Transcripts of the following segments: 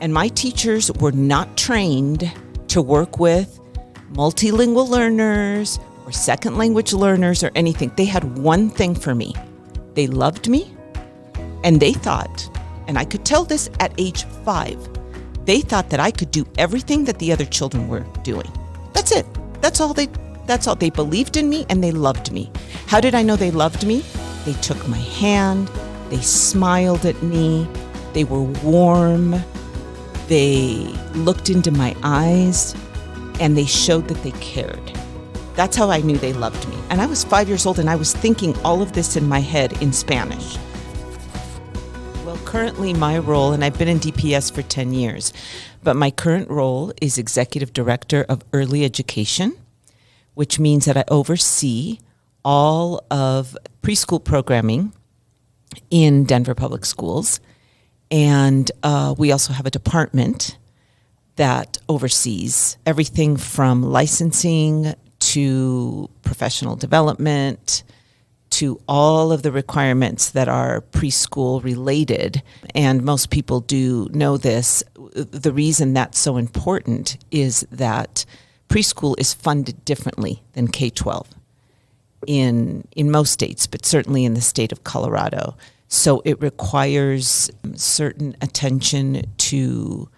And my teachers were not trained to work with multilingual learners or second language learners or anything. They had one thing for me. They loved me, and they thought, and I could tell this at age 5, they thought that I could do everything that the other children were doing. That's it. That's all. They believed in me and they loved me. How did I know they loved me? They took my hand, they smiled at me, they were warm, they looked into my eyes, and they showed that they cared. That's how I knew they loved me. And I was 5 years old, and I was thinking all of this in my head in Spanish. Well, currently my role, and I've been in DPS for 10 years, but my current role is Executive Director of Early Education, which means that I oversee all of preschool programming in Denver Public Schools. And we also have a department that oversees everything from licensing to professional development to all of the requirements that are preschool related. And most people do know this. The reason that's so important is that preschool is funded differently than K-12 in most states, but certainly in the state of Colorado. So it requires certain attention to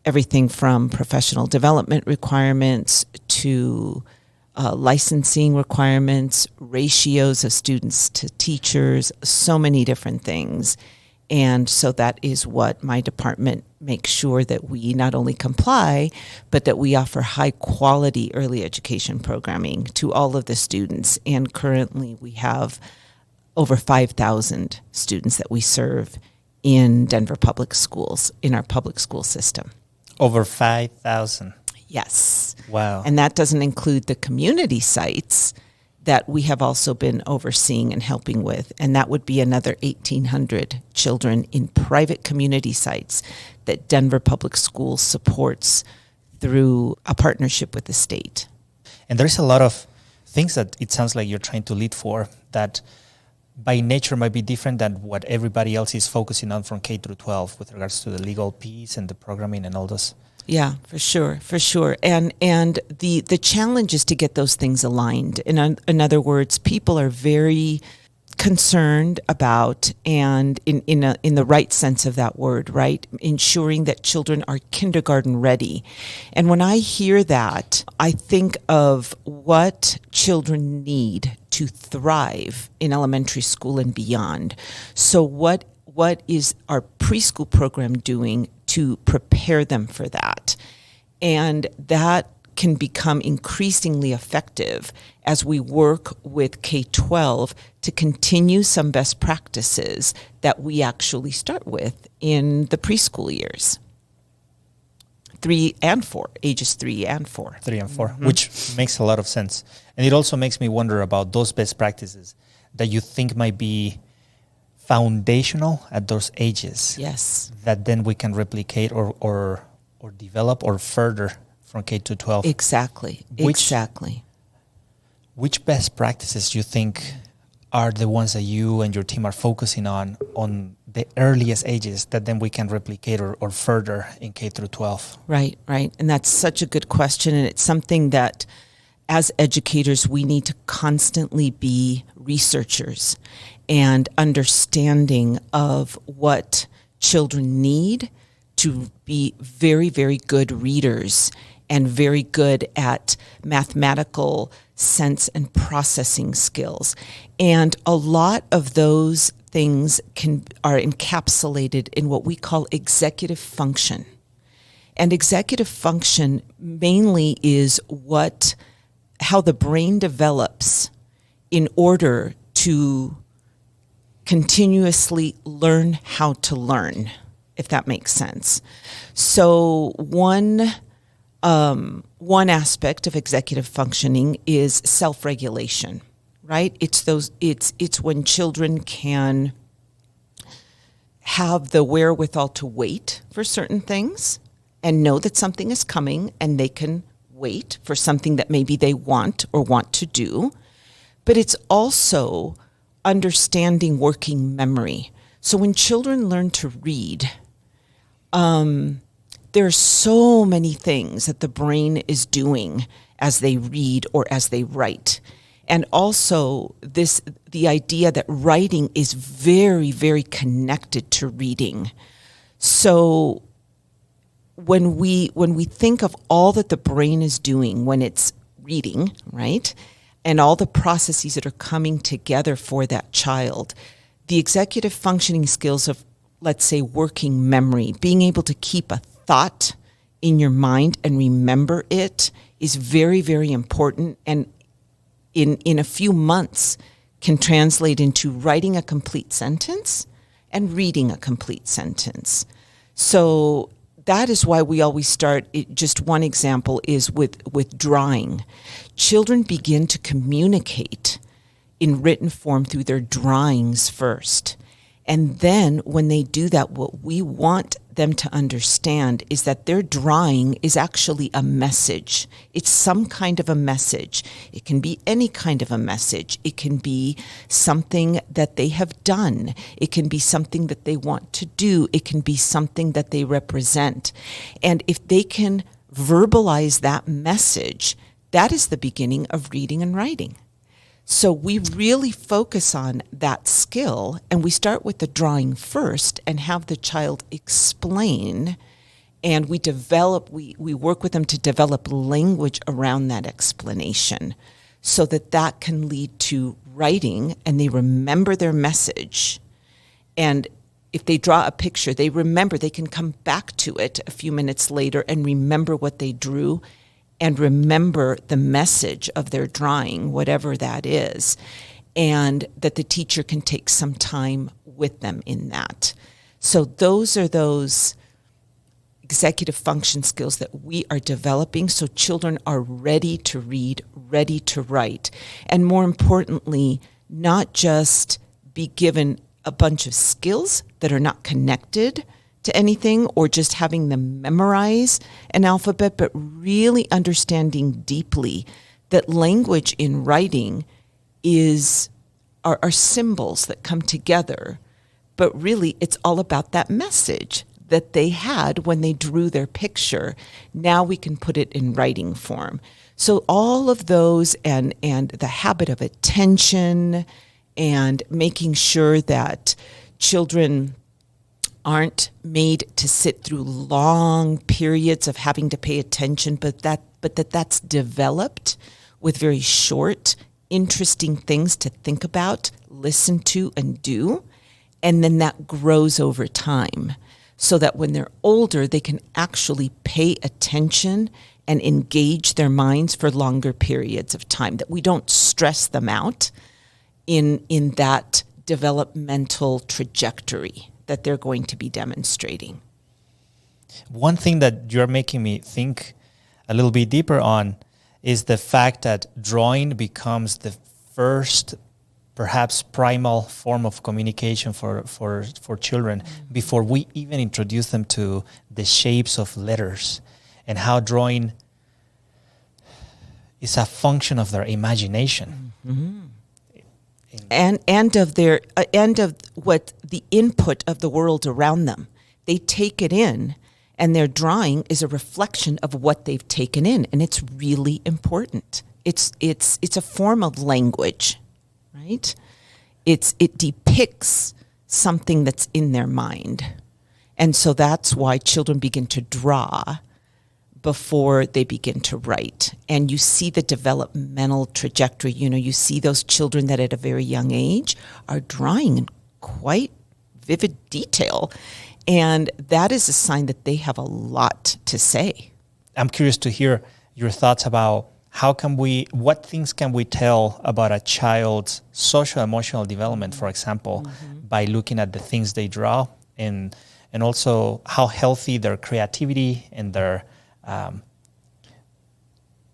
everything from professional development requirements to licensing requirements, ratios of students to teachers, so many different things. And so that is what my department makes sure that we not only comply, but that we offer high quality early education programming to all of the students. And currently we have over 5,000 students that we serve in Denver Public Schools, in our public school system. Over 5,000? Yes. Wow. And that doesn't include the community sites that we have also been overseeing and helping with. And that would be another 1,800 children in private community sites that Denver Public Schools supports through a partnership with the state. And there's a lot of things that it sounds like you're trying to lead for that by nature might be different than what everybody else is focusing on from K through 12 with regards to the legal piece and the programming and all those. Yeah, for sure. And the challenge is to get those things aligned. In other words, people are very concerned about, and in the right sense of that word, right, ensuring that children are kindergarten ready. And when I hear that, I think of what children need to thrive in elementary school and beyond. So what is our preschool program doing to prepare them for that? And that can become increasingly effective as we work with K-12 to continue some best practices that we actually start with in the preschool years. 3 and 4, ages 3 and 4. 3 and 4, which makes a lot of sense. And it also makes me wonder about those best practices that you think might be foundational at those ages. Yes. That then we can replicate or develop or further from K to 12. Exactly. Which best practices do you think are the ones that you and your team are focusing on the earliest ages that then we can replicate or further in K through 12? Right. And that's such a good question. And it's something that as educators, we need to constantly be researchers and understanding of what children need to be very, very good readers and very good at mathematical sense and processing skills. And a lot of those things are encapsulated in what we call executive function. And executive function mainly is how the brain develops in order to continuously learn how to learn, if that makes sense. So one aspect of executive functioning is self-regulation, right? It's when children can have the wherewithal to wait for certain things and know that something is coming, and they can wait for something that maybe they want to do. But it's also understanding working memory. So when children learn to read, There are so many things that the brain is doing as they read or as they write. And also the idea that writing is very, very connected to reading. So when we think of all that the brain is doing when it's reading, right? And all the processes that are coming together for that child, the executive functioning skills of, let's say, working memory, being able to keep a thought in your mind and remember it is very, very important. And in a few months can translate into writing a complete sentence and reading a complete sentence. So that is why we always start, just one example is with drawing. Children begin to communicate in written form through their drawings first. And then when they do that, what we want them to understand is that their drawing is actually a message. It's some kind of a message. It can be any kind of a message. It can be something that they have done. It can be something that they want to do. It can be something that they represent. And if they can verbalize that message, that is the beginning of reading and writing. So we really focus on that skill, and we start with the drawing first and have the child explain, and we work with them to develop language around that explanation so that can lead to writing, and they remember their message. And if they draw a picture, they remember, they can come back to it a few minutes later and remember what they drew and remember the message of their drawing, whatever that is, and that the teacher can take some time with them in that. So those are those executive function skills that we are developing so children are ready to read, ready to write, and more importantly, not just be given a bunch of skills that are not connected to anything or just having them memorize an alphabet, but really understanding deeply that language in writing are symbols that come together, but really it's all about that message that they had when they drew their picture. Now we can put it in writing form. So all of those and the habit of attention and making sure that children aren't made to sit through long periods of having to pay attention, but that's developed with very short, interesting things to think about, listen to, and do. And then that grows over time so that when they're older, they can actually pay attention and engage their minds for longer periods of time, that we don't stress them out in that developmental trajectory that they're going to be demonstrating. One thing that you're making me think a little bit deeper on is the fact that drawing becomes the first, perhaps primal form of communication for children before we even introduce them to the shapes of letters and how drawing is a function of their imagination. Mm-hmm. And of what the input of the world around them. They take it in, and their drawing is a reflection of what they've taken in, and it's really important. It's a form of language, right? It depicts something that's in their mind, and so that's why children begin to draw before they begin to write. And you see the developmental trajectory. You see those children that at a very young age are drawing in quite vivid detail. And that is a sign that they have a lot to say. I'm curious to hear your thoughts about what things can we tell about a child's social emotional development, for example, by looking at the things they draw and also how healthy their creativity and their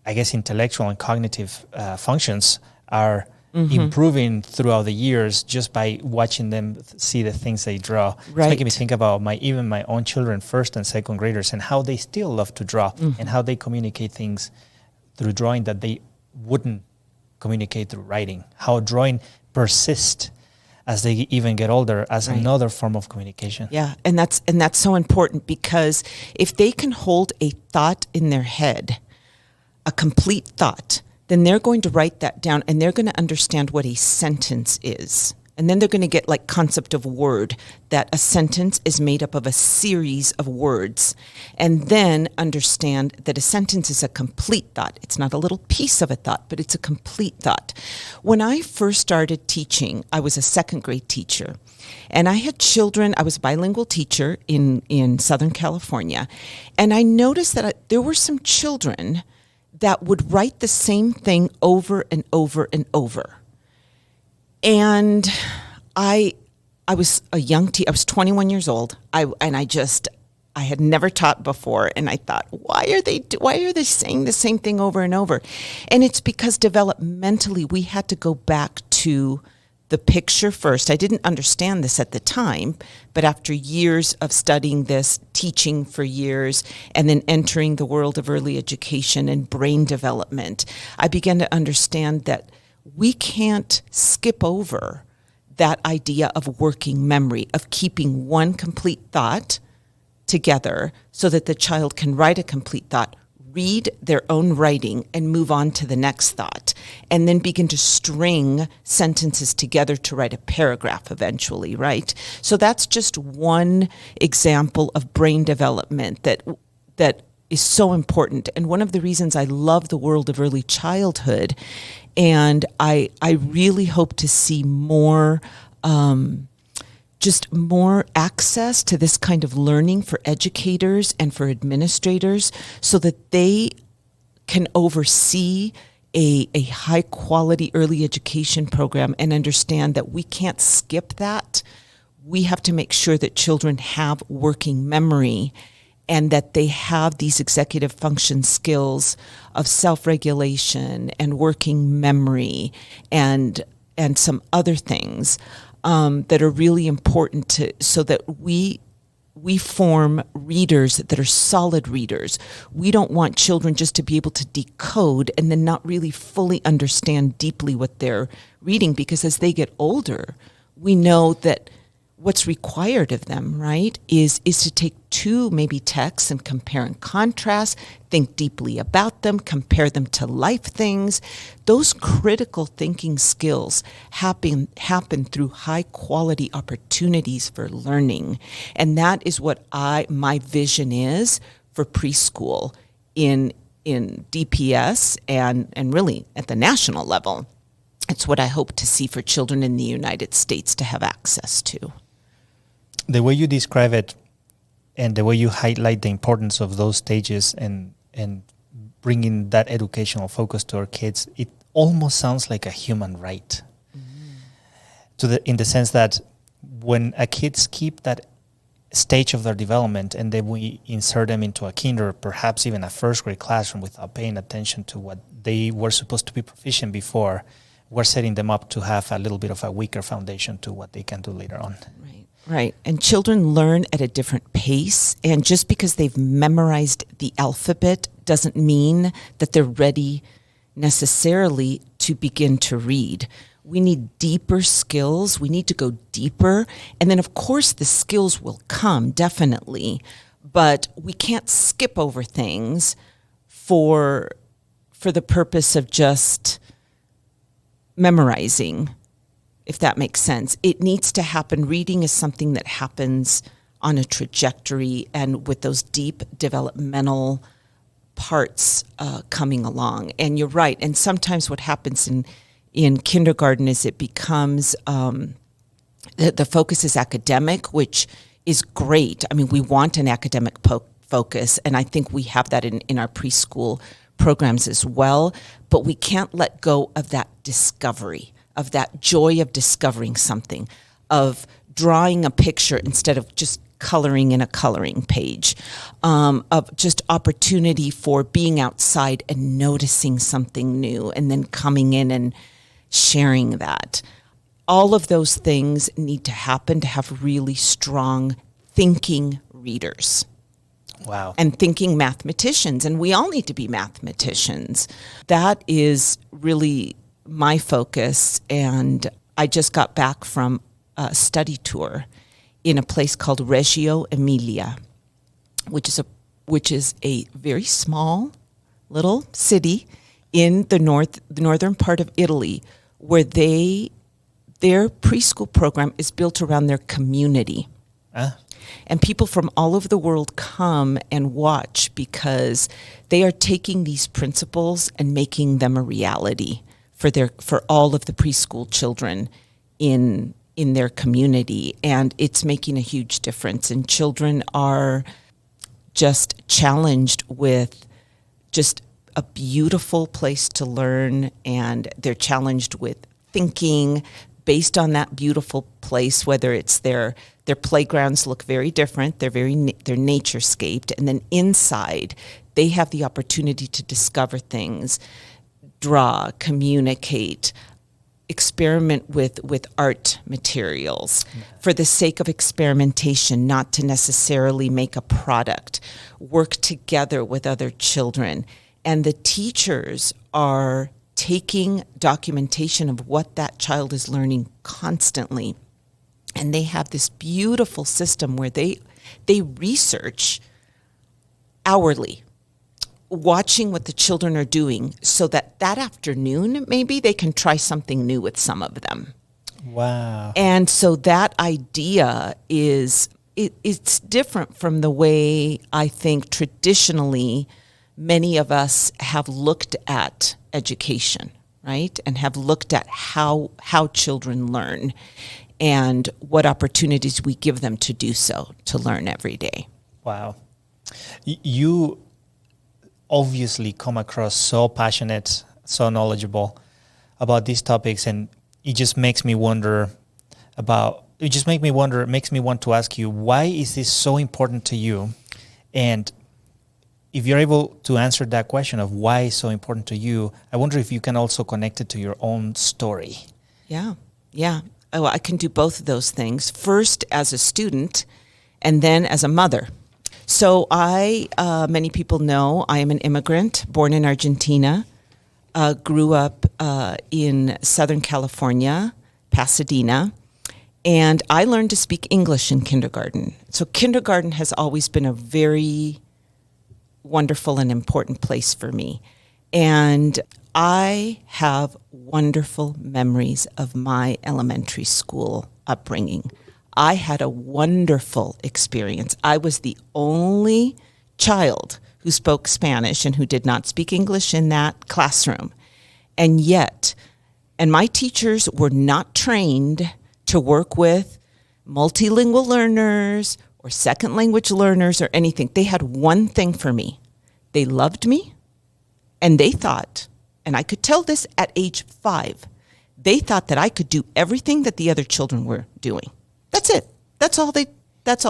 intellectual and cognitive functions are improving throughout the years just by watching them see the things they draw. Right. It's making me think about my own children, first and second graders, and how they still love to draw and how they communicate things through drawing that they wouldn't communicate through writing, how drawing persists as they even get older as Right. another form of communication. Yeah, and that's so important, because if they can hold a thought in their head, a complete thought, then they're going to write that down and they're going to understand what a sentence is. And then they're going to get like concept of word, that a sentence is made up of a series of words, and then understand that a sentence is a complete thought. It's not a little piece of a thought, but it's a complete thought. When I first started teaching, I was a second grade teacher, and I had children. I was a bilingual teacher in Southern California, and I noticed that there were some children that would write the same thing over and over and over. And I was a young I was 21 years old. I had never taught before, and I thought, why are they saying the same thing over and over? And it's because developmentally we had to go back to the picture first. I didn't understand this at the time, but after years of studying this, teaching for years, and then entering the world of early education and brain development, I began to understand that we can't skip over that idea of working memory, of keeping one complete thought together so that the child can write a complete thought, read their own writing, and move on to the next thought, and then begin to string sentences together to write a paragraph eventually, right? So that's just one example of brain development that is so important. And one of the reasons I love the world of early childhood, and I really hope to see more just more access to this kind of learning for educators and for administrators, so that they can oversee a high quality early education program and understand that we can't skip that. We have to make sure that children have working memory, and that they have these executive function skills of self-regulation and working memory and some other things that are really important so that we form readers that are solid readers. We don't want children just to be able to decode and then not really fully understand deeply what they're reading, because as they get older, we know that what's required of them, right, is to take two maybe texts and compare and contrast, think deeply about them, compare them to life things. Those critical thinking skills happen through high quality opportunities for learning. And that is what my vision is for preschool in DPS and really at the national level. It's what I hope to see for children in the United States to have access to. The way you describe it and the way you highlight the importance of those stages and bringing that educational focus to our kids, it almost sounds like a human right. In the sense that when a kid skip that stage of their development and then we insert them into a kinder, perhaps even a first grade classroom without paying attention to what they were supposed to be proficient before, we're setting them up to have a little bit of a weaker foundation to what they can do later on. Right. And children learn at a different pace. And just because they've memorized the alphabet doesn't mean that they're ready necessarily to begin to read. We need deeper skills. We need to go deeper. And then, of course, the skills will come, definitely. But we can't skip over things for the purpose of just memorizing, if that makes sense. It needs to happen. Reading is something that happens on a trajectory and with those deep developmental parts coming along. And you're right. And sometimes what happens in kindergarten is it becomes, the focus is academic, which is great. I mean, we want an academic focus, and I think we have that in our preschool programs as well. But we can't let go of that discovery, of that joy of discovering something, of drawing a picture instead of just coloring in a coloring page, of just opportunity for being outside and noticing something new and then coming in and sharing that. All of those things need to happen to have really strong thinking readers. Wow. And thinking mathematicians, and we all need to be mathematicians. That is really my focus, and I just got back from study tour in a place called Reggio Emilia, which is a very small little city in the northern part of Italy, where their preschool program is built around their community. And people from all over the world come and watch because they are taking these principles and making them a reality for all of the preschool children in their community. And it's making a huge difference. And children are just challenged with just a beautiful place to learn, and they're challenged with thinking based on that beautiful place, whether it's their playgrounds look very different, they're naturescaped, and then inside they have the opportunity to discover things, draw, communicate, experiment with art materials for the sake of experimentation, not to necessarily make a product, work together with other children. And the teachers are taking documentation of what that child is learning constantly. And they have this beautiful system where they research hourly, watching what the children are doing, so that afternoon maybe they can try something new with some of them. Wow. And so that idea it's different from the way I think traditionally many of us have looked at education, right? And have looked at how children learn and what opportunities we give them to do so, to learn every day. Wow. You obviously come across so passionate, so knowledgeable about these topics, and it just makes me want to ask you, why is this so important to you? And if you're able to answer that question of why it's so important to you, I wonder if you can also connect it to your own story. Yeah. Oh, I can do both of those things. First as a student, and then as a mother. So many people know, I am an immigrant, born in Argentina, grew up in Southern California, Pasadena, and I learned to speak English in kindergarten. So kindergarten has always been a very wonderful and important place for me. And I have wonderful memories of my elementary school upbringing. I had a wonderful experience. I was the only child who spoke Spanish and who did not speak English in that classroom. And my teachers were not trained to work with multilingual learners or second language learners or anything. They had one thing for me. They loved me, and they thought, and I could tell this at age 5, they thought that I could do everything that the other children were doing. That's it. That's all.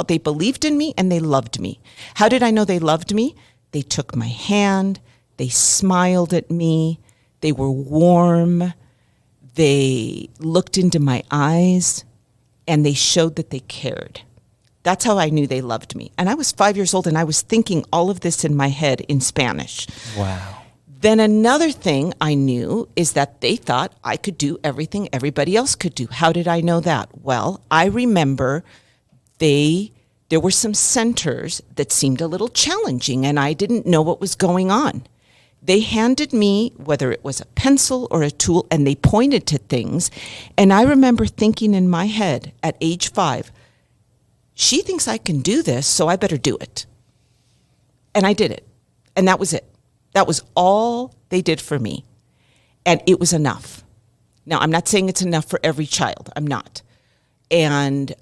They believed in me, and they loved me. How did I know they loved me? They took my hand. They smiled at me. They were warm. They looked into my eyes, and they showed that they cared. That's how I knew they loved me. And I was 5 years old, and I was thinking all of this in my head in Spanish. Wow. Then another thing I knew is that they thought I could do everything everybody else could do. How did I know that? Well, I remember there were some centers that seemed a little challenging, and I didn't know what was going on. They handed me, whether it was a pencil or a tool, and they pointed to things. And I remember thinking in my head at age 5, she thinks I can do this, so I better do it. And I did it. And that was it. That was all they did for me. And it was enough. Now, I'm not saying it's enough for every child. I'm not. And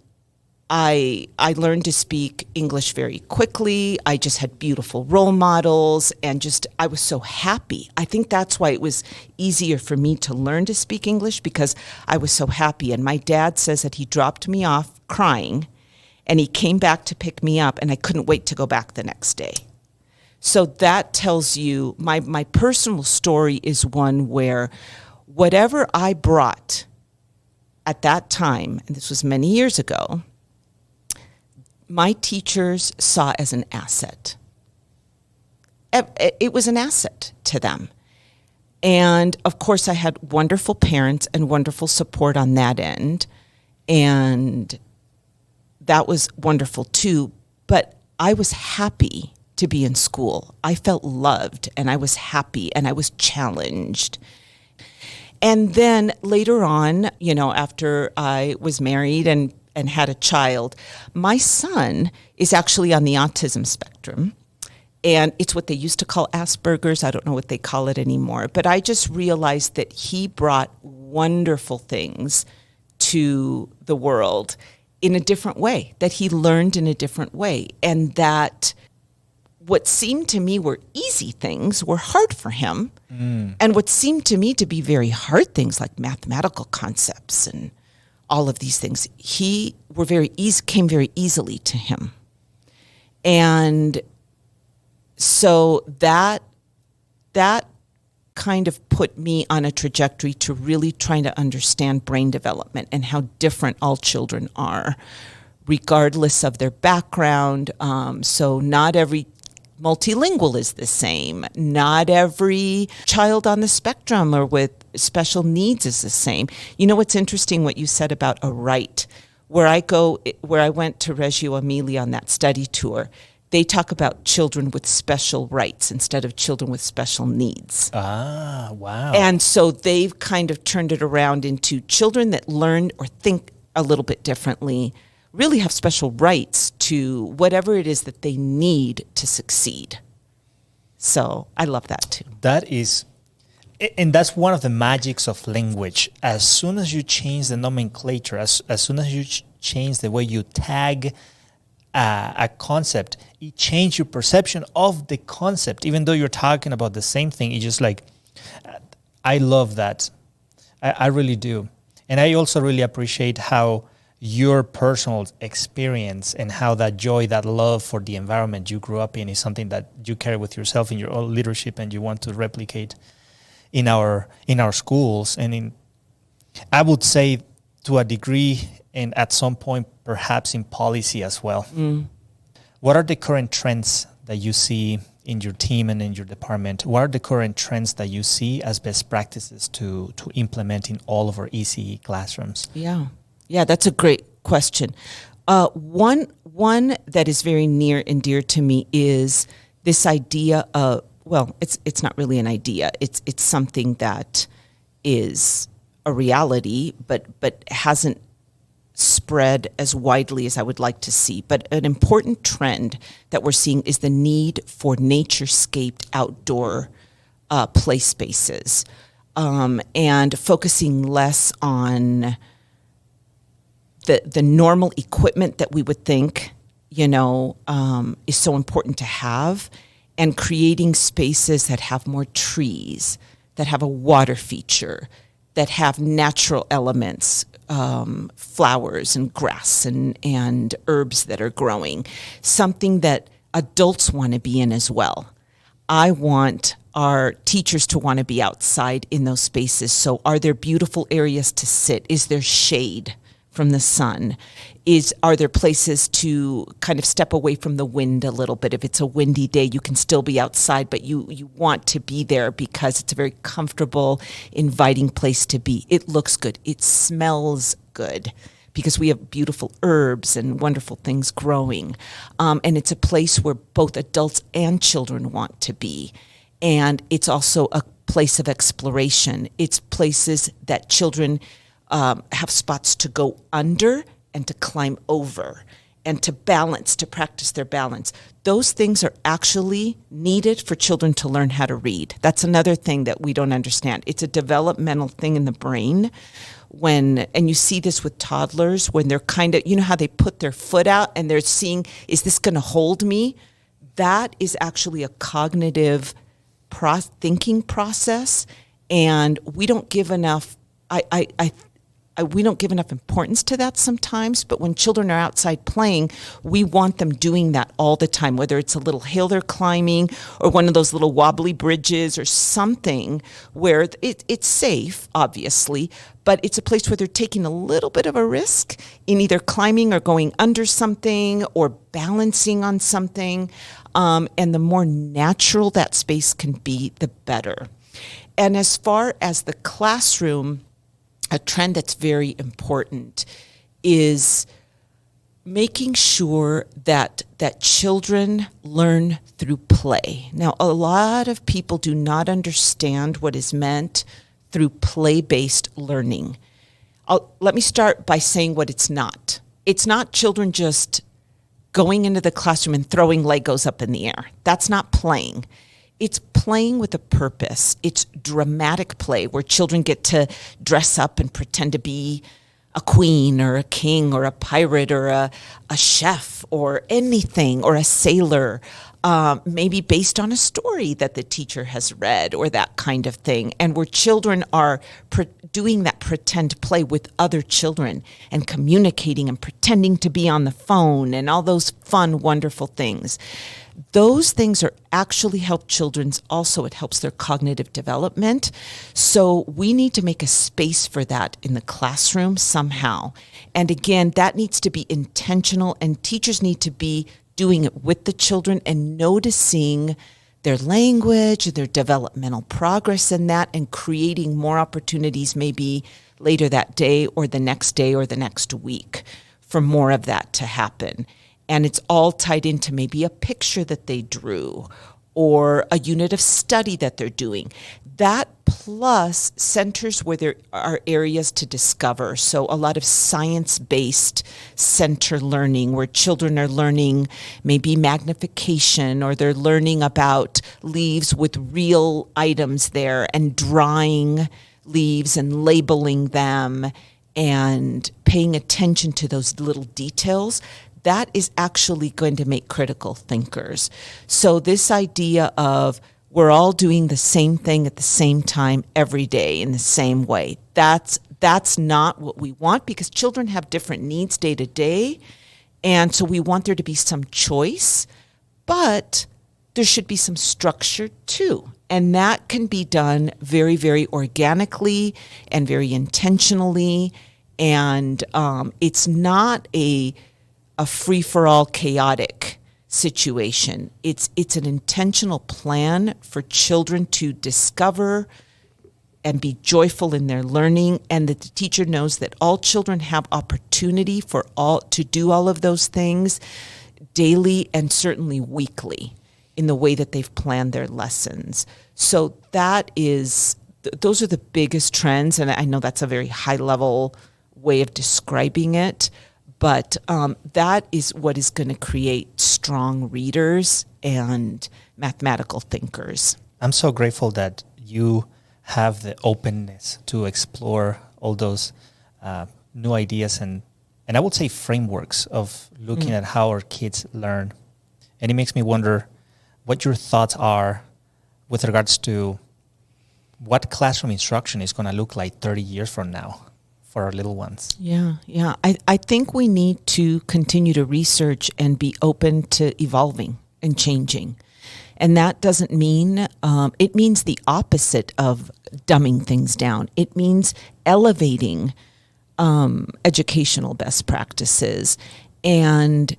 I learned to speak English very quickly. I just had beautiful role models, and I was so happy. I think that's why it was easier for me to learn to speak English, because I was so happy. And my dad says that he dropped me off crying, and he came back to pick me up, and I couldn't wait to go back the next day. So that tells you, my personal story is one where whatever I brought at that time, and this was many years ago, my teachers saw as an asset. It was an asset to them. And of course, I had wonderful parents and wonderful support on that end. And that was wonderful too. But I was happy to be in school. I felt loved and I was happy and I was challenged. And then later on, after I was married and had a child, my son is actually on the autism spectrum. And it's what they used to call Asperger's. I don't know what they call it anymore. But I just realized that he brought wonderful things to the world in a different way, that he learned in a different way. And that what seemed to me were easy things were hard for him. And what seemed to me to be very hard things like mathematical concepts and all of these things, came very easily to him. And so that kind of put me on a trajectory to really trying to understand brain development and how different all children are, regardless of their background. So not every multilingual is the same. Not every child on the spectrum or with special needs is the same. You know what's interesting what you said about a right? Where I went to Reggio Emilia on that study tour, they talk about children with special rights instead of children with special needs. Ah, wow. And so they've kind of turned it around into children that learn or think a little bit differently really have special rights to whatever it is that they need to succeed. So I love that too. And that's one of the magics of language. As soon as you change the nomenclature, as soon as you change the way you tag a concept, it changes your perception of the concept. Even though you're talking about the same thing, it's just like, I love that. I really do. And I also really appreciate how your personal experience and how that joy, that love for the environment you grew up in is something that you carry with yourself in your own leadership and you want to replicate in our schools. And I would say to a degree and at some point perhaps in policy as well. What are the current trends that you see in your team and in your department? What are the current trends that you see as best practices to implement in all of our ECE classrooms? Yeah, that's a great question. One that is very near and dear to me is this idea of, well, it's not really an idea. It's something that is a reality, but hasn't spread as widely as I would like to see. But an important trend that we're seeing is the need for nature-scaped outdoor play spaces, and focusing less on the normal equipment that we would think, is so important to have, and creating spaces that have more trees, that have a water feature, that have natural elements, flowers and grass and herbs that are growing, something that adults want to be in as well. I want our teachers to want to be outside in those spaces. So are there beautiful areas to sit? Is there shade from the sun? Are there places to kind of step away from the wind a little bit? If it's a windy day, you can still be outside, but you want to be there because it's a very comfortable, inviting place to be. It looks good. It smells good because we have beautiful herbs and wonderful things growing. And it's a place where both adults and children want to be. And it's also a place of exploration. It's places that children have spots to go under and to climb over and to balance, to practice their balance. Those things are actually needed for children to learn how to read. That's another thing that we don't understand. It's a developmental thing in the brain and you see this with toddlers when they're kind of, how they put their foot out and they're seeing, is this going to hold me? That is actually a cognitive thinking process, and we don't give enough we don't give enough importance to that sometimes, but when children are outside playing, we want them doing that all the time, whether it's a little hill they're climbing or one of those little wobbly bridges or something where it's safe, obviously, but it's a place where they're taking a little bit of a risk in either climbing or going under something or balancing on something. And the more natural that space can be, the better. And as far as the classroom, a trend that's very important is making sure that children learn through play. Now, a lot of people do not understand what is meant through play-based learning. Let me start by saying what it's not. It's not children just going into the classroom and throwing Legos up in the air. That's not playing. It's playing with a purpose. It's dramatic play where children get to dress up and pretend to be a queen or a king or a pirate or a chef or anything, or a sailor, maybe based on a story that the teacher has read or that kind of thing. And where children are doing that pretend play with other children and communicating and pretending to be on the phone and all those fun, wonderful things. Those things are actually help children's also. It helps their cognitive development. So we need to make a space for that in the classroom somehow. And again, that needs to be intentional, and teachers need to be doing it with the children and noticing their language, their developmental progress in that, and creating more opportunities maybe later that day or the next week for more of that to happen. And it's all tied into maybe a picture that they drew or a unit of study that they're doing. That plus centers where there are areas to discover. So a lot of science-based center learning where children are learning maybe magnification, or they're learning about leaves with real items there and drawing leaves and labeling them and paying attention to those little details. That is actually going to make critical thinkers. So this idea of we're all doing the same thing at the same time every day in the same way, that's not what we want, because children have different needs day to day. And so we want there to be some choice, but there should be some structure too. And that can be done very, very organically and very intentionally. And it's not a free-for-all chaotic situation. It's an intentional plan for children to discover and be joyful in their learning, and that the teacher knows that all children have opportunity to do all of those things daily and certainly weekly in the way that they've planned their lessons. So those are the biggest trends, and I know that's a very high-level way of describing it. But that is what is going to create strong readers and mathematical thinkers. I'm so grateful that you have the openness to explore all those new ideas and I would say frameworks of looking at how our kids learn. And it makes me wonder what your thoughts are with regards to what classroom instruction is going to look like 30 years from now for our little ones. Yeah. I think we need to continue to research and be open to evolving and changing. And that doesn't mean, it means the opposite of dumbing things down. It means elevating educational best practices. And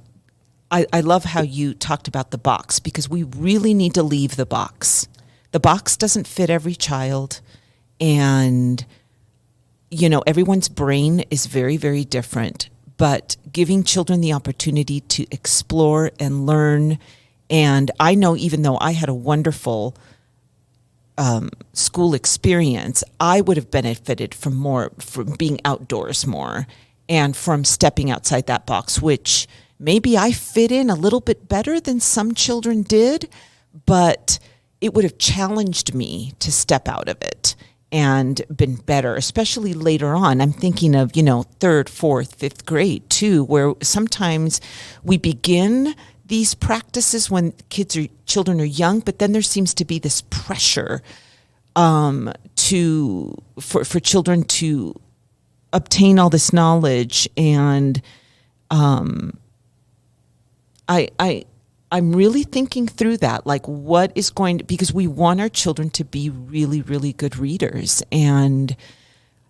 I love how you talked about the box, because we really need to leave the box. The box doesn't fit every child, and everyone's brain is very, very different, but giving children the opportunity to explore and learn. And I know, even though I had a wonderful school experience, I would have benefited from being outdoors more and from stepping outside that box, which maybe I fit in a little bit better than some children did, but it would have challenged me to step out of it and been better, especially later on. I'm thinking of, 3rd, 4th, 5th grade too, where sometimes we begin these practices when children are young, but then there seems to be this pressure for children to obtain all this knowledge. And I'm really thinking through that, like what is because we want our children to be really, really good readers, and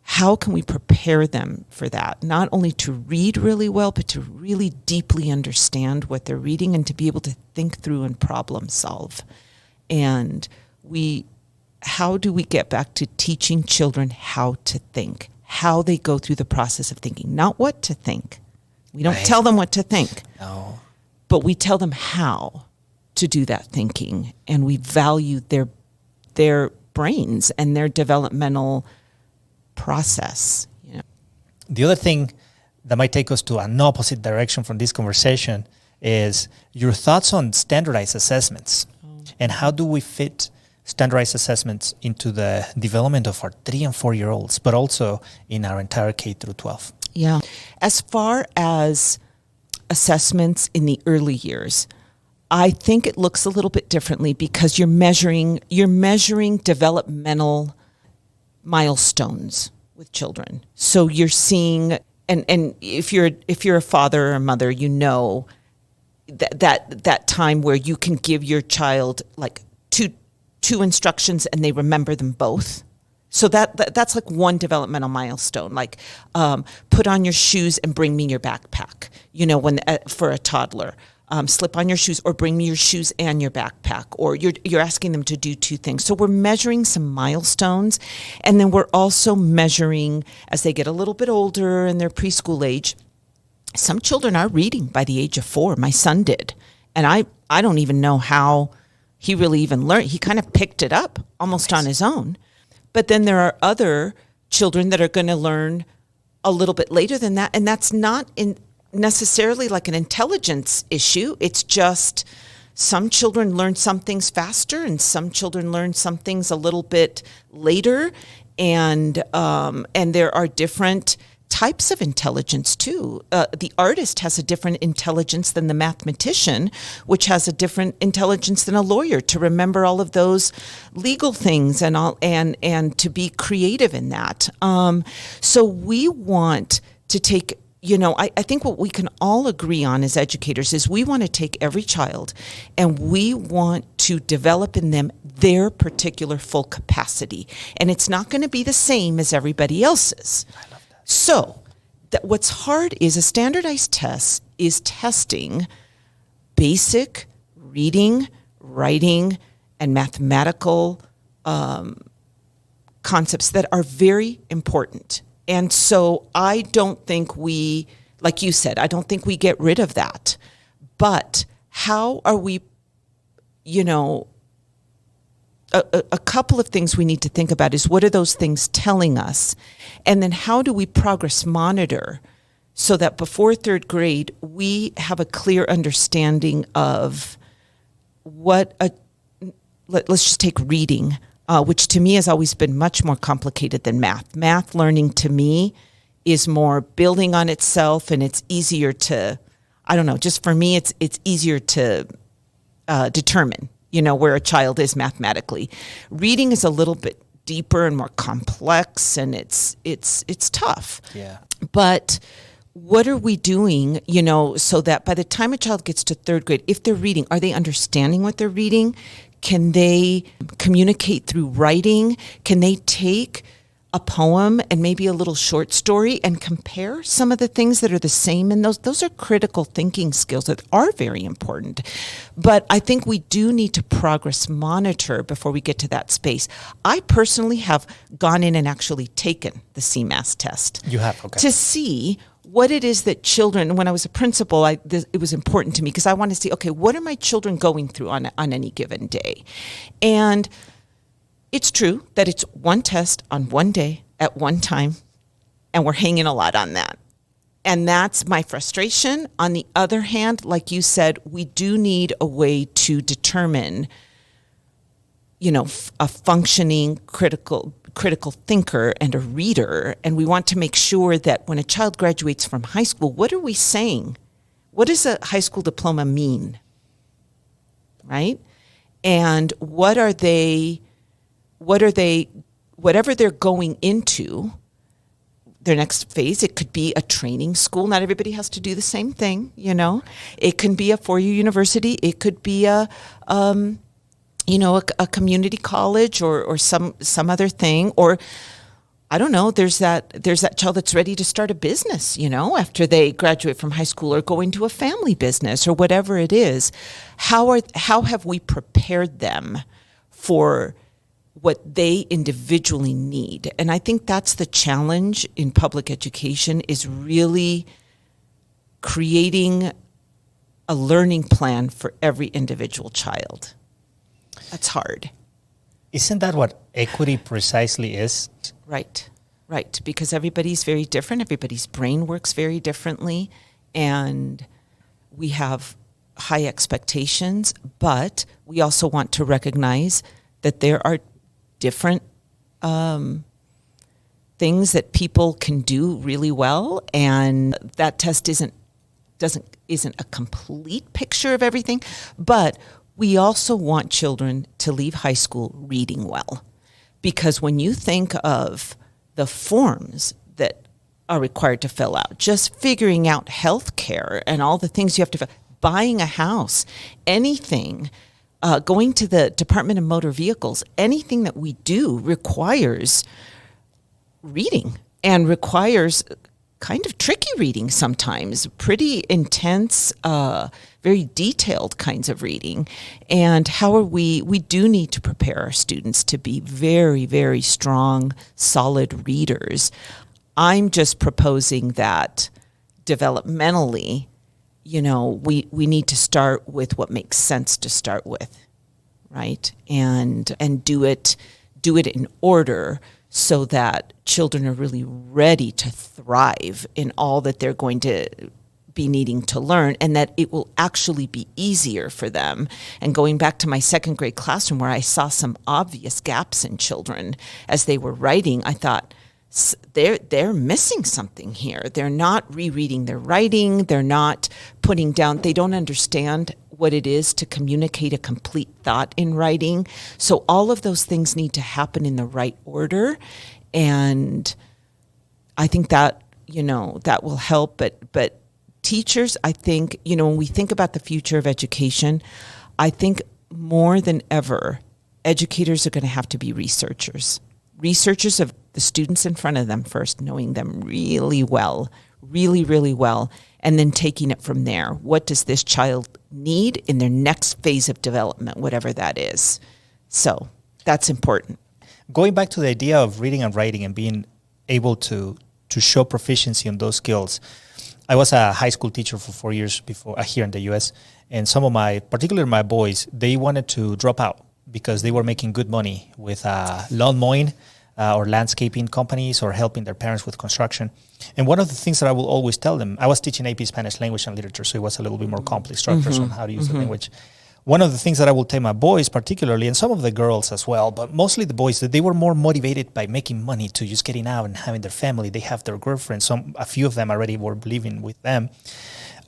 how can we prepare them for that? Not only to read really well, but to really deeply understand what they're reading and to be able to think through and problem solve. And how do we get back to teaching children how to think, how they go through the process of thinking, not what to think. We don't Right. tell them what to think, No. but we tell them how to do that thinking, and we value their brains and their developmental process. You know? The other thing that might take us to an opposite direction from this conversation is your thoughts on standardized assessments, and how do we fit standardized assessments into the development of our 3 and 4 year olds, but also in our entire K through 12. Yeah. As far as assessments in the early years, I think it looks a little bit differently because you're measuring developmental milestones with children. So you're seeing, and if you're a father or a mother, you know that time where you can give your child like two instructions and they remember them both. So that's like one developmental milestone, like put on your shoes and bring me your backpack. You know, when for a toddler, slip on your shoes or bring me your shoes and your backpack, or you're asking them to do 2 things. So we're measuring some milestones, and then we're also measuring as they get a little bit older and their preschool age. Some children are reading by the age of 4. My son did, and I don't even know how he really even learned. He kind of picked it up almost on his own. But then there are other children that are going to learn a little bit later than that. And that's not necessarily like an intelligence issue. It's just some children learn some things faster and some children learn some things a little bit later. And there are different types of intelligence too. The artist has a different intelligence than the mathematician, which has a different intelligence than a lawyer, to remember all of those legal things and to be creative in that. So we want to take, I think what we can all agree on as educators is we want to take every child and we want to develop in them their particular full capacity. And it's not going to be the same as everybody else's. So what's hard is a standardized test is testing basic reading, writing, and mathematical concepts that are very important. And so I don't think we, like you said, I don't think we get rid of that. But how are we, a couple of things we need to think about is what are those things telling us? And then how do we progress monitor so that before 3rd grade, we have a clear understanding of let's just take reading, which to me has always been much more complicated than math. Math learning to me is more building on itself, and it's easier to, just for me, it's easier to determine where a child is mathematically. Reading is a little bit deeper and more complex, and it's tough. Yeah. But what are we doing, so that by the time a child gets to 3rd grade, if they're reading, are they understanding what they're reading? Can they communicate through writing? Can they take a poem and maybe a little short story and compare some of the things that are the same in those? Those are critical thinking skills that are very important. But I think we do need to progress monitor before we get to that space. I personally have gone in and actually taken the CMAS test. You have, okay. To see what it is that children, when I was a principal, it was important to me because I want to see, okay, what are my children going through on any given day? And it's true that it's one test on one day at one time, and we're hanging a lot on that. And that's my frustration. On the other hand, like you said, we do need a way to determine, a functioning critical thinker and a reader. And we want to make sure that when a child graduates from high school, what are we saying? What does a high school diploma mean? Right? And whatever they're going into, their next phase, it could be a training school. Not everybody has to do the same thing, It can be a 4-year university. It could be a community college or some other thing. Or I don't know, there's that child that's ready to start a business, after they graduate from high school, or go into a family business or whatever it is. How have we prepared them for what they individually need. And I think that's the challenge in public education, is really creating a learning plan for every individual child. That's hard. Isn't that what equity precisely is? Right. Because everybody's very different. Everybody's brain works very differently. And we have high expectations, but we also want to recognize that there are different things that people can do really well, and that test isn't a complete picture of everything, but we also want children to leave high school reading well. Because when you think of the forms that are required to fill out, just figuring out health care and all the things you have to, buying a house, anything, going to the Department of Motor Vehicles, anything that we do requires reading, and requires kind of tricky reading sometimes, pretty intense, very detailed kinds of reading. And how are we do need to prepare our students to be very, very strong, solid readers. I'm just proposing that developmentally, we need to start with what makes sense to start with, right? And do it in order, so that children are really ready to thrive in all that they're going to be needing to learn, and that it will actually be easier for them. And going back to my second grade classroom, where I saw some obvious gaps in children as they were writing, I thought, they're missing something here. They're not rereading their writing. They're not putting down, they don't understand what it is to communicate a complete thought in writing. So all of those things need to happen in the right order. And I think that, that will help. But teachers, I think, when we think about the future of education, I think more than ever, educators are going to have to be researchers of the students in front of them first, knowing them really well, really, really well, and then taking it from there. What does this child need in their next phase of development, whatever that is? So that's important. Going back to the idea of reading and writing and being able to show proficiency in those skills, I was a high school teacher for 4 years before here in the U.S., and some of particularly my boys, they wanted to drop out because they were making good money with lawn mowing or landscaping companies, or helping their parents with construction. And one of the things that I will always tell them, I was teaching AP Spanish language and literature, so it was a little bit more complex structures on how to use the language. One of the things that I will tell my boys particularly, and some of the girls as well, but mostly the boys, that they were more motivated by making money to just getting out and having their family. They have their girlfriends. A few of them already were living with them.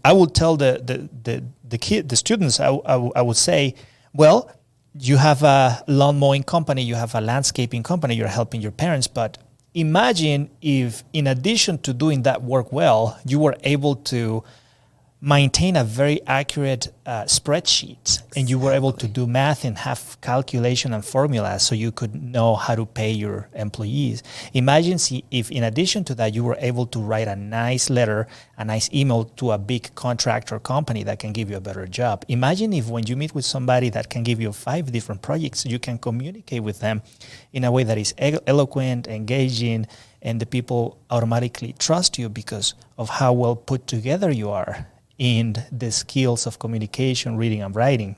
I would tell the students, I would say, well, you have a lawn mowing company, you have a landscaping company, you're helping your parents, but imagine if, in addition to doing that work well, you were able to maintain a very accurate spreadsheet, and you were able to do math and have calculation and formulas so you could know how to pay your employees. Imagine if in addition to that, you were able to write a nice letter, a nice email to a big contractor company that can give you a better job. Imagine if when you meet with somebody that can give you 5 different projects, you can communicate with them in a way that is eloquent, engaging, and the people automatically trust you because of how well put together you are in the skills of communication, reading, and writing.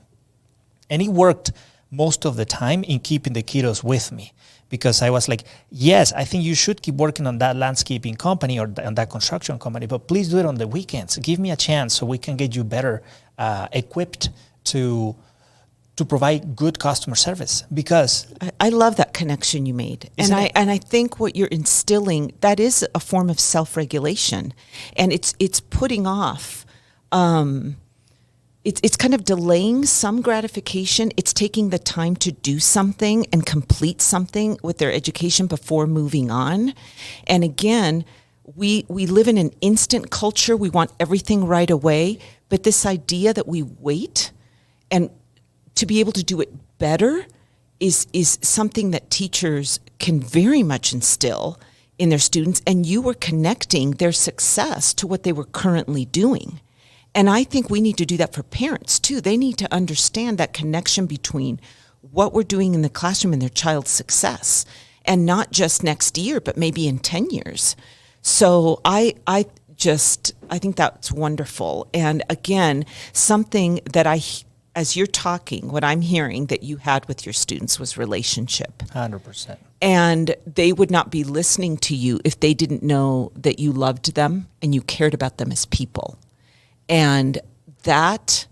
And it worked most of the time in keeping the kiddos with me, because I was like, yes, I think you should keep working on that landscaping company or on that construction company, but please do it on the weekends. Give me a chance so we can get you better equipped to provide good customer service. Because I love that connection you made. And I think what you're instilling, that is a form of self-regulation. And it's putting off, it's kind of delaying some gratification. It's taking the time to do something and complete something with their education before moving on. And again, we live in an instant culture. We want everything right away. But this idea that we wait and to be able to do it better is something that teachers can very much instill in their students. And you were connecting their success to what they were currently doing. And I think we need to do that for parents too. They need to understand that connection between what we're doing in the classroom and their child's success, and not just next year, but maybe in 10 years. So I think that's wonderful. And again, something that as you're talking, what I'm hearing that you had with your students was relationship. 100%. And they would not be listening to you if they didn't know that you loved them and you cared about them as people. And that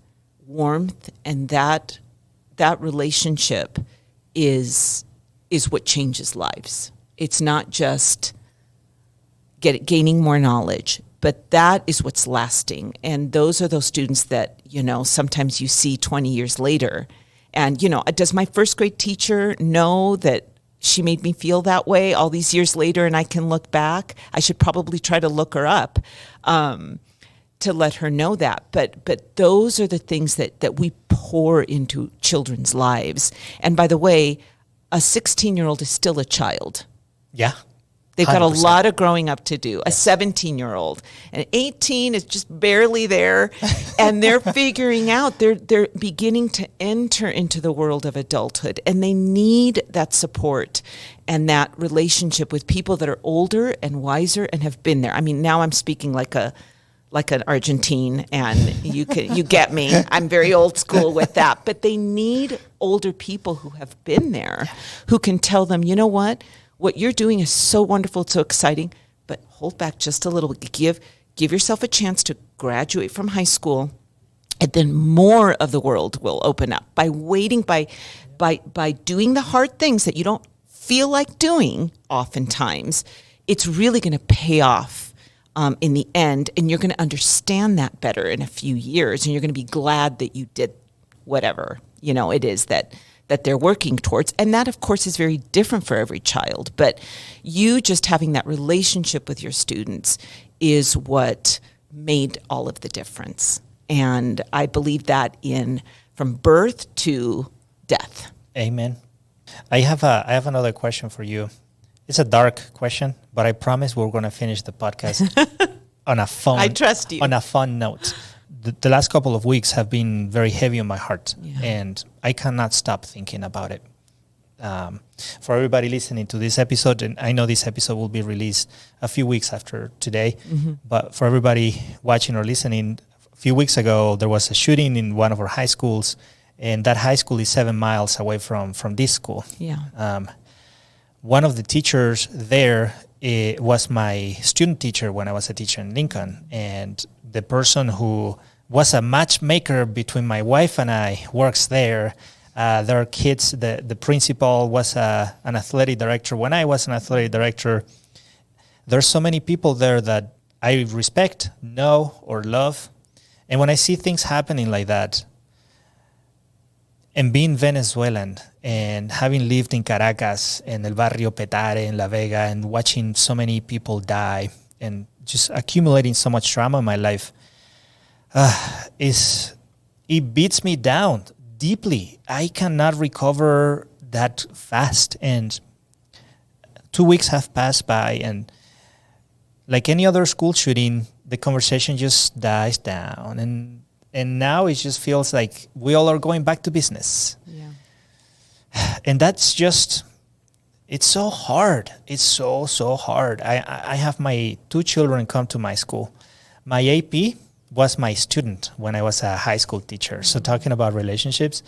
warmth and that relationship is what changes lives. It's not just gaining more knowledge, but that is what's lasting. And those are those students that, sometimes you see 20 years later. And, does my first grade teacher know that she made me feel that way all these years later and I can look back? I should probably try to look her up to let her know that. But those are the things that we pour into children's lives. And by the way, a 16-year-old is still a child. Yeah. They've got a 100%. lot of growing up to do. A 17-year-old, and 18 is just barely there, and they're figuring out. They're beginning to enter into the world of adulthood, and they need that support and that relationship with people that are older and wiser and have been there. I mean, now I'm speaking like an Argentine, and you get me. I'm very old school with that, but they need older people who have been there, who can tell them, you know what you're doing is so wonderful, it's so exciting, but hold back just a little. Give yourself a chance to graduate from high school, and then more of the world will open up by waiting, by doing the hard things that you don't feel like doing oftentimes. It's really going to pay off in the end, and you're going to understand that better in a few years, and you're going to be glad that you did whatever, it is that they're working towards. And that, of course, is very different for every child. But you just having that relationship with your students is what made all of the difference. And I believe that from birth to death. Amen. I have another question for you. It's a dark question, but I promise we're going to finish the podcast on a fun. I trust you. On a fun note. The last couple of weeks have been very heavy on my heart, and I cannot stop thinking about it. For everybody listening to this episode, and I know this episode will be released a few weeks after today, but for everybody watching or listening, a few weeks ago, there was a shooting in one of our high schools, and that high school is 7 miles away from this school. Yeah. One of the teachers there was my student teacher when I was a teacher in Lincoln, and the person who was a matchmaker between my wife and I works there. There are kids. The principal was an athletic director when I was an athletic director. There's so many people there that I respect, know, or love. And when I see things happening like that, and being Venezuelan and having lived in Caracas and El Barrio Petare in La Vega and watching so many people die and just accumulating so much trauma in my life, it beats me down deeply. I cannot recover that fast. And 2 weeks have passed by, and like any other school shooting, the conversation just dies down. And now it just feels like we all are going back to business. Yeah. And that's just, it's so hard. It's so hard. I have my 2 children come to my school. My AP was my student when I was a high school teacher. So talking about relationships,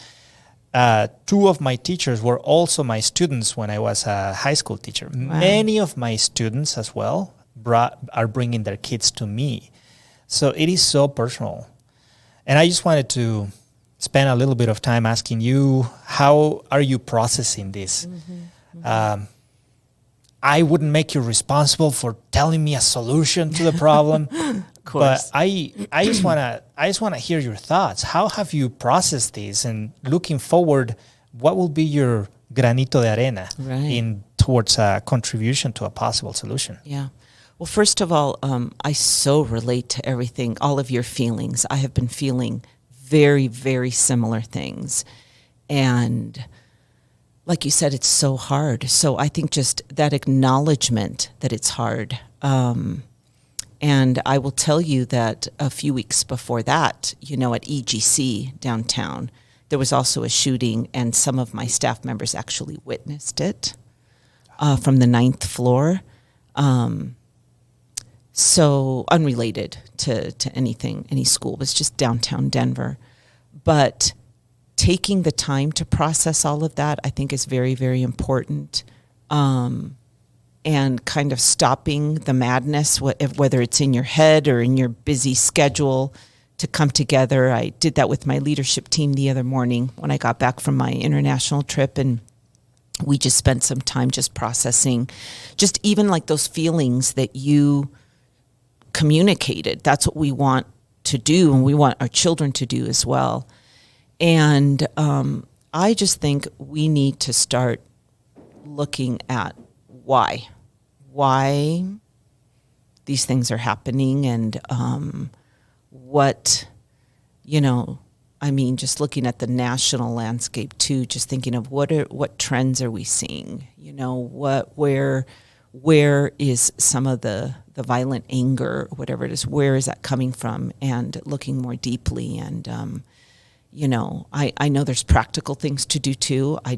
2 of my teachers were also my students when I was a high school teacher. Wow. Many of my students as well are bringing their kids to me. So it is so personal. And I just wanted to spend a little bit of time asking you, how are you processing this? I wouldn't make you responsible for telling me a solution to the problem. Of course. But I just wanna hear your thoughts. How have you processed this? And looking forward, what will be your granito de arena towards a contribution to a possible solution? Yeah. Well, first of all, I so relate to everything, all of your feelings. I have been feeling very, very similar things. And like you said, it's so hard. So I think just that acknowledgement that it's hard. And I will tell you that a few weeks before that, at EGC downtown, there was also a shooting, and some of my staff members actually witnessed it from the 9th floor. So unrelated to anything, any school. It was just downtown Denver. But taking the time to process all of that, I think, is very, very important. And kind of stopping the madness, whether it's in your head or in your busy schedule, to come together. I did that with my leadership team the other morning when I got back from my international trip, and we just spent some time just processing, just even like those feelings that you communicated. That's what we want to do, and we want our children to do as well. And I just think we need to start looking at why these things are happening, and what, just looking at the national landscape too, just thinking of what trends are we seeing? Where is some of the violent anger, whatever it is, where is that coming from? And looking more deeply. And, I know there's practical things to do too. I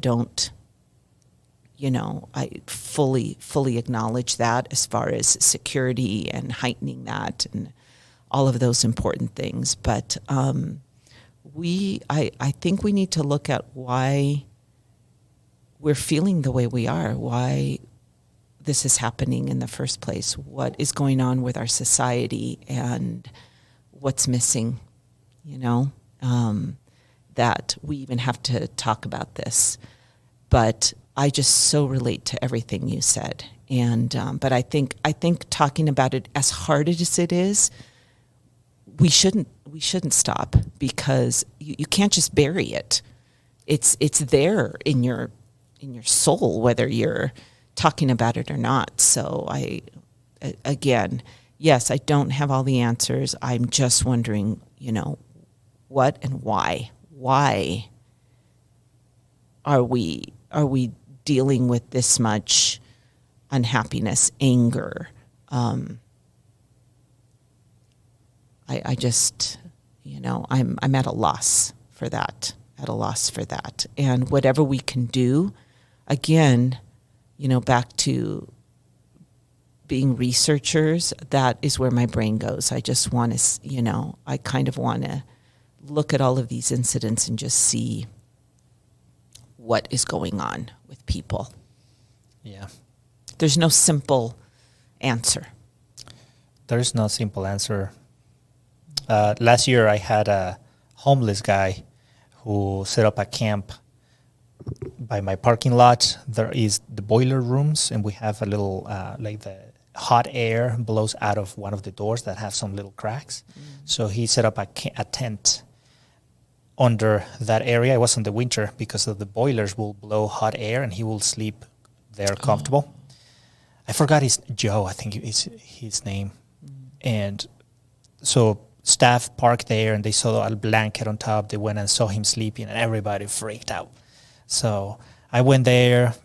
fully acknowledge that as far as security and heightening that and all of those important things. But I think we need to look at why we're feeling the way we are, why this is happening in the first place, what is going on with our society, and what's missing, that we even have to talk about this. But I just so relate to everything you said. And but I think talking about it, as hard as it is, we shouldn't stop, because you can't just bury it. It's there in your soul, whether you're talking about it or not. So again, yes, I don't have all the answers. I'm just wondering, what and why? Why are we dealing with this much unhappiness, anger? I just, I'm at a loss for that, And whatever we can do, again, back to being researchers, that is where my brain goes. I just want to, I kind of want to look at all of these incidents and just see what is going on with people. Yeah. There's no simple answer. There's no simple answer. Last year I had a homeless guy who set up a camp by my parking lot. There is the boiler rooms, and we have a little, the hot air blows out of one of the doors that have some little cracks. So he set up a tent under that area. It was in the winter because of the boilers will blow hot air, and he will sleep there comfortable. I forgot Joe, I think is his name. And so staff parked there, and they saw a blanket on top. They went and saw him sleeping, and everybody freaked out. So I went there,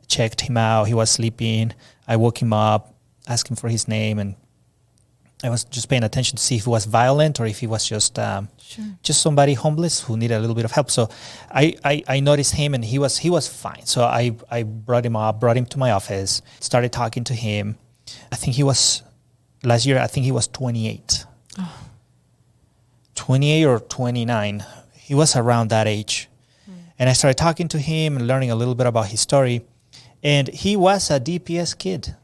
checked him out. He was sleeping. I woke him up, asked him for his name, and I was just paying attention to see if he was violent or if he was just somebody homeless who needed a little bit of help. So I noticed him, and he was fine. So I brought him to my office, started talking to him. Last year, I think he was 28. Oh. 28 or 29. He was around that age. And I started talking to him and learning a little bit about his story. And he was a DPS kid.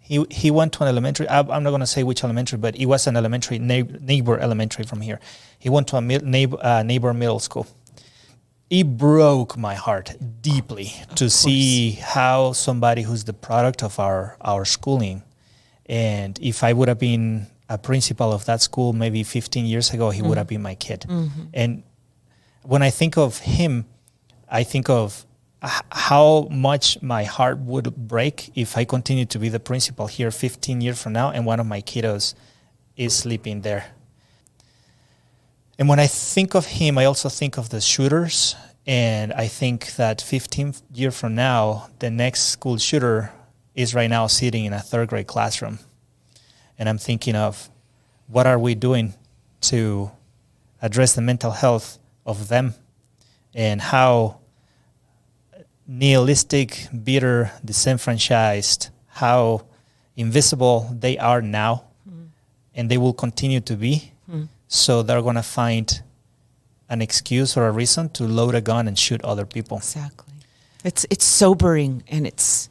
He went to an elementary. I'm not going to say which elementary, but it was an elementary, neighbor elementary from here. He went to a neighbor middle school. It broke my heart deeply to see how somebody who's the product of our schooling, and if I would have been a principal of that school maybe 15 years ago, he would have been my kid. Mm-hmm. And when I think of him, I think of how much my heart would break if I continued to be the principal here 15 years from now and one of my kiddos is sleeping there. And when I think of him, I also think of the shooters, and I think that 15 years from now, the next school shooter is right now sitting in a third grade classroom. And I'm thinking of, what are we doing to address the mental health of them and how nihilistic, bitter, disenfranchised, how invisible they are now, and they will continue to be. So they're going to find an excuse or a reason to load a gun and shoot other people. Exactly. It's sobering, and it's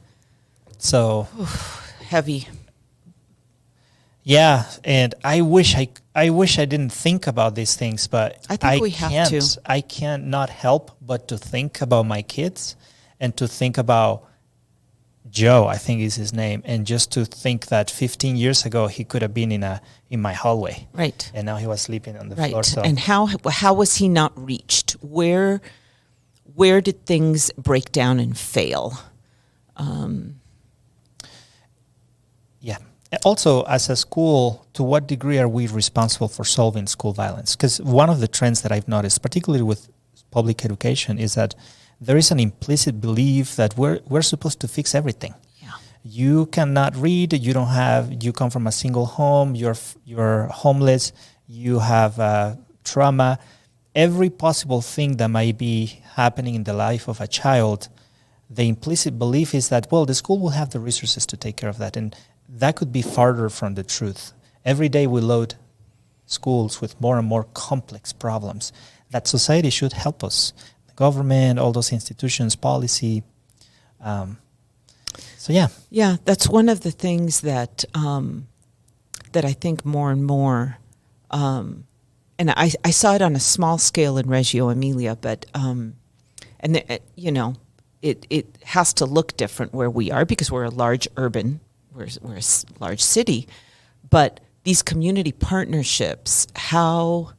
so heavy. Yeah, and I wish I didn't think about these things, but I think we have to. I can't not help but to think about my kids and to think about Joe, I think is his name, and just to think that 15 years ago he could have been in my hallway, right? And now he was sleeping on the right. floor. So. And how was he not reached? Where did things break down and fail? Yeah. Also, as a school, to what degree are we responsible for solving school violence? Because one of the trends that I've noticed, particularly with public education, is that there is an implicit belief that we're supposed to fix everything. Yeah. You cannot read. You come from a single home. You're homeless. You have trauma. Every possible thing that might be happening in the life of a child, the implicit belief is that, well, the school will have the resources to take care of that. And that could be farther from the truth. Every day we load schools with more and more complex problems that society should help us. The government, all those institutions, policy. So yeah. Yeah, that's one of the things that that I think more and more, and I saw it on a small scale in Reggio Emilia, but it has to look different where we are because we're a large urban. We're a large city, but these community partnerships, how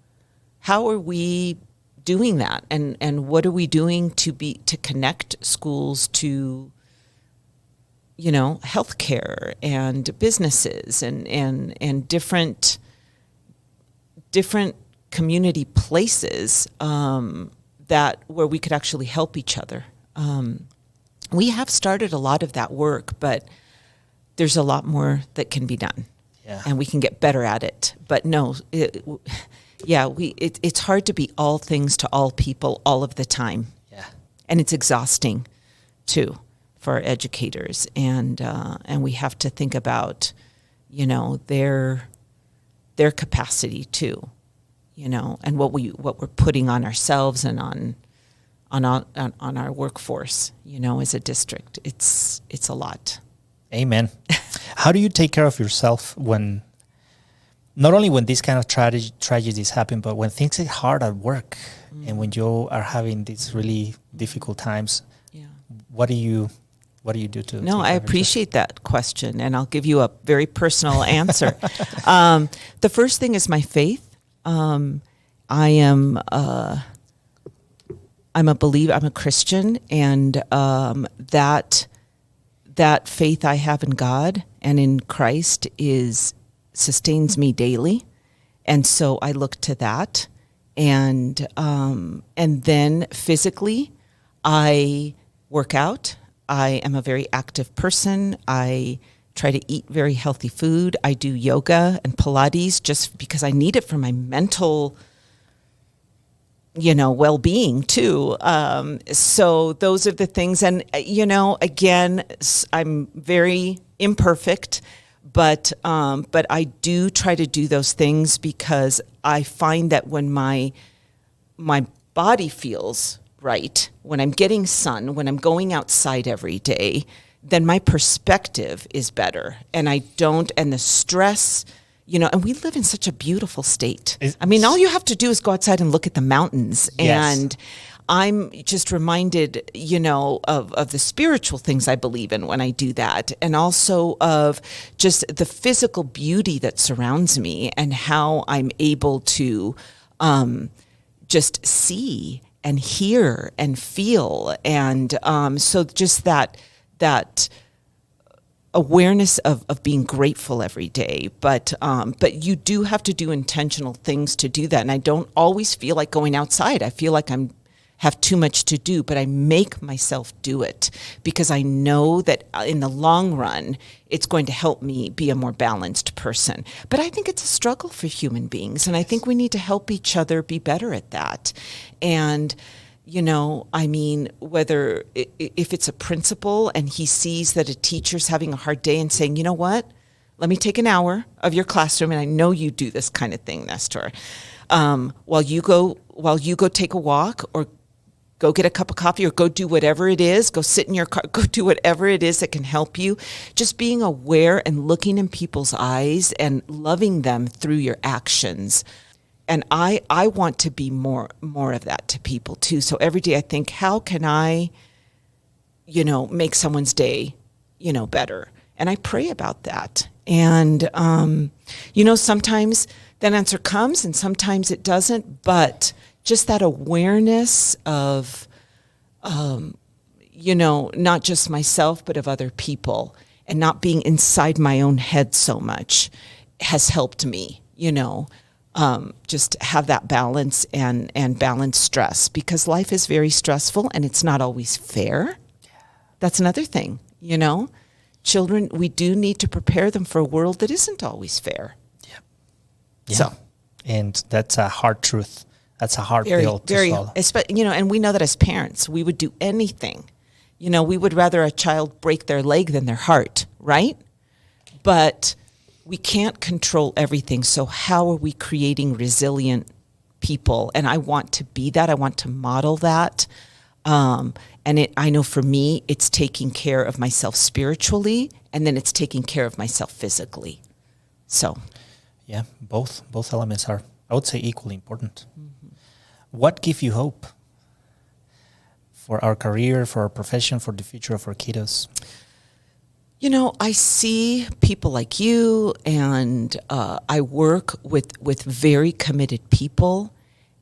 are we doing that, and what are we doing to connect schools to, healthcare and businesses and different community places that where we could actually help each other. We have started a lot of that work, but there's a lot more that can be done, and we can get better at it. But no, it's hard to be all things to all people all of the time. Yeah, and it's exhausting too for our educators, and we have to think about, their capacity too, and what we're putting on ourselves and on our workforce, as a district. It's a lot. Amen. How do you take care of yourself not only when these kind of tragedies happen, but when things get hard at work and when you are having these really difficult times? Yeah. What do you do to? No, I appreciate that question, and I'll give you a very personal answer. The first thing is my faith. I'm a believer. I'm a Christian, and that faith I have in God and in Christ sustains me daily, and so I look to that. And then physically, I work out. I am a very active person. I try to eat very healthy food. I do yoga and Pilates just because I need it for my mental well-being too. So those are the things. And, again, I'm very imperfect, but I do try to do those things because I find that when my body feels right, when I'm getting sun, when I'm going outside every day, then my perspective is better. And the stress, and we live in such a beautiful state. All you have to do is go outside and look at the mountains. Yes. And I'm just reminded, of the spiritual things I believe in when I do that. And also of just the physical beauty that surrounds me and how I'm able to just see and hear and feel. And so just that awareness of being grateful every day, but you do have to do intentional things to do that. And I don't always feel like going outside. I feel like I'm have too much to do, but I make myself do it because I know that in the long run, it's going to help me be a more balanced person. But I think it's a struggle for human beings, and I think we need to help each other be better at that. And whether if it's a principal and he sees that a teacher's having a hard day and saying, you know what, let me take an hour of your classroom, and I know you do this kind of thing, Nestor. While you go take a walk or go get a cup of coffee or go do whatever it is, go sit in your car, go do whatever it is that can help you. Just being aware and looking in people's eyes and loving them through your actions. And I want to be more of that to people too. So every day I think, how can I, make someone's day, better? And I pray about that. And, sometimes that answer comes and sometimes it doesn't, but just that awareness of, not just myself, but of other people and not being inside my own head so much has helped me, just have that balance and balance stress, because life is very stressful and it's not always fair. That's another thing, Children, we do need to prepare them for a world that isn't always fair. Yeah. So, and that's a hard truth. That's a hard pill to swallow. And we know that as parents, we would do anything. We would rather a child break their leg than their heart, right? But we can't control everything. So how are we creating resilient people? And I want to be that. I want to model that. I know for me, it's taking care of myself spiritually, and then it's taking care of myself physically. So, yeah, both elements are, I would say, equally important. Mm-hmm. What gives you hope for our career, for our profession, for the future of our kiddos? I see people like you, and I work with very committed people,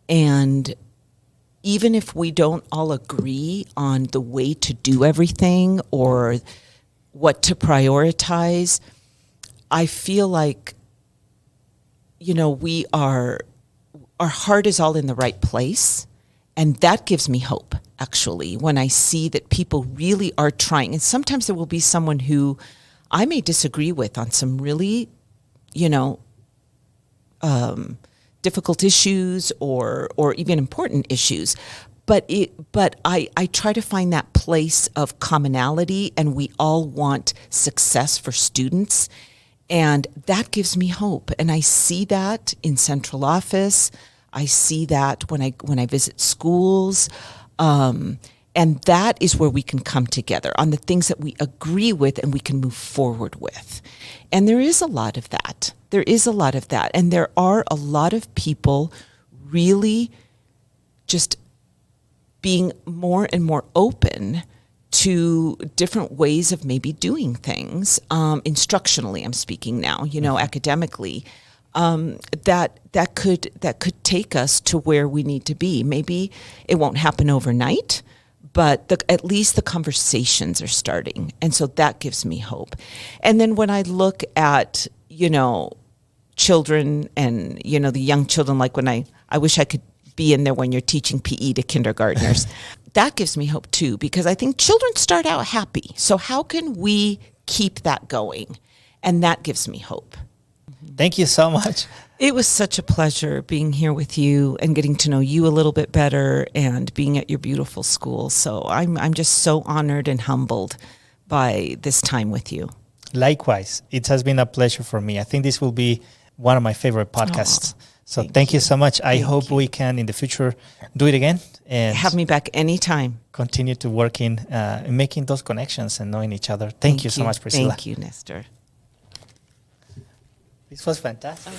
and even if we don't all agree on the way to do everything or what to prioritize, I feel like, our heart is all in the right place. And that gives me hope, actually, when I see that people really are trying. And sometimes there will be someone who I may disagree with on some really, difficult issues or even important issues. But I try to find that place of commonality, and we all want success for students. And that gives me hope. And I see that in central office. I see that when I visit schools. And that is where we can come together on the things that we agree with and we can move forward with. And there is a lot of that. And there are a lot of people really just being more and more open to different ways of maybe doing things, instructionally I'm speaking now, academically, that could take us to where we need to be. Maybe it won't happen overnight, but at least the conversations are starting. And so that gives me hope. And then when I look at, children and, the young children, like when I wish I could be in there when you're teaching PE to kindergartners. That gives me hope too, because I think children start out happy. So how can we keep that going? And that gives me hope. Thank you so much. It was such a pleasure being here with you and getting to know you a little bit better and being at your beautiful school. So I'm just so honored and humbled by this time with you. Likewise, it has been a pleasure for me. I think this will be one of my favorite podcasts. So thank you so much. I hope we can in the future do it again and have me back anytime. Continue to work in making those connections and knowing each other. Thank you so much, Priscilla. Thank you, Nestor. This was fantastic.